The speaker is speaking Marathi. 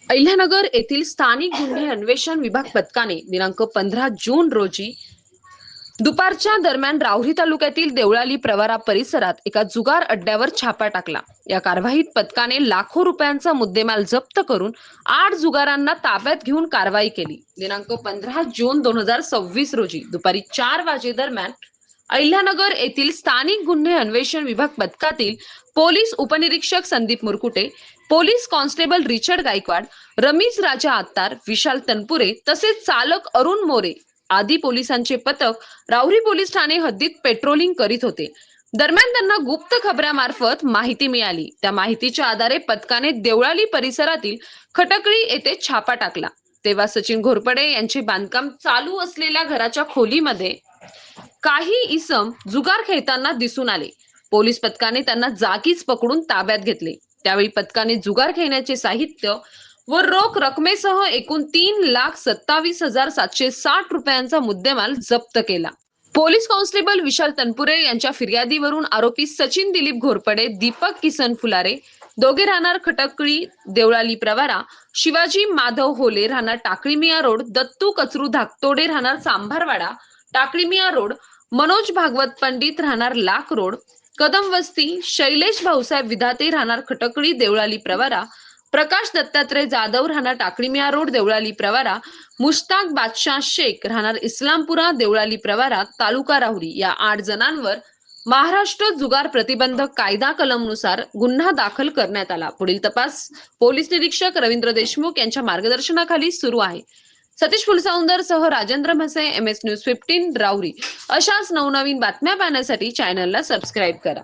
अहिल्यानगर येथील स्थानिक गुन्हे अन्वेषण विभाग पथकाने दिनांक 15 जून रोजी दुपारच्या दरम्यान राहुरी तालुक्यातील देवळाली प्रवरा परिसरात एका जुगार अड्ड्यावर छापा टाकला। या कारवाईत पथकाने लाखो रुपयांचा मुद्देमाल जप्त करून 8 जुगारांना ताब्यात घेऊन कारवाई केली। दिनांक 15 जून 2026 रोजी दुपारी 4 वाजे दरम्यान अहिल्यानगर येथील स्थानिक गुन्हे अन्वेषण विभाग पथकातील पोलीस उपनिरीक्षक Sandeep Murkute, police constable Richard Gaikwad, Rameez Raja Attar, Vishal Tanpure तसेच चालक अरुण मोरे आदी पोलिसांचे पथक राहुरी पोलीस ठाणे हद्दीत पेट्रोलिंग करीत होते। दरम्यान त्यांना गुप्त खबरामार्फत माहिती मिळाली। त्या माहितीच्या आधारे पथकाने देवळाली परिसरातील खटकळी येथे छापा टाकला। तेव्हा सचिन घोरपडे यांचे बांधकाम चालू असलेल्या घराच्या खोलीमध्ये काही इसम जुगार खेळताना दिसून आले। पोलीस पथकाने त्यांना जागीच पकडून ताब्यात घेतले। त्यावेळी पथकाने जुगार खेळण्याचे साहित्य व रोख रकमेसह एकूण 3,27,760 रुपयांचा मुद्देमाल जप्त केला। पोलीस कॉन्स्टेबल विशाल तनपुरे यांच्या फिर्यादीवरून आरोपी सचिन दिलीप घोरपडे, दीपक किसन फुलारे दोघे राहणार खटकळी देवळाली प्रवरा, शिवाजी माधव होले राहणार टाकळीमिया रोड, दत्तू कचरू धाकतोडे राहणार सांभारवाडा टाकळीमिया रोड, मनोज भागवत पंडित राहणार लाख रोड कदम वस्ती, शैलेश भाऊसाहेब विधाते राहणार खटकळी देवळाली प्रवरा, प्रकाश दत्तात्रय जाधव राहणार टाकळीमिया रोड देवळाली प्रवरा, मुश्ताक बादशाह शेख राहणार इस्लामपुरा देवळाली प्रवरा तालुका राहुरी या 8 जणांवर महाराष्ट्र जुगार प्रतिबंधक कायदा कलमनुसार गुन्हा दाखल करण्यात आला। पुढील तपास पोलीस निरीक्षक रवींद्र देशमुख यांच्या मार्गदर्शनाखाली सुरू आहे। सतीश फुलसौंदर सह राजेंद्र म्हसे, MS न्यूज 15 राहुरी। अशाच नवनवीन बातम्या पाहण्यासाठी चॅनलला सबस्क्राईब करा।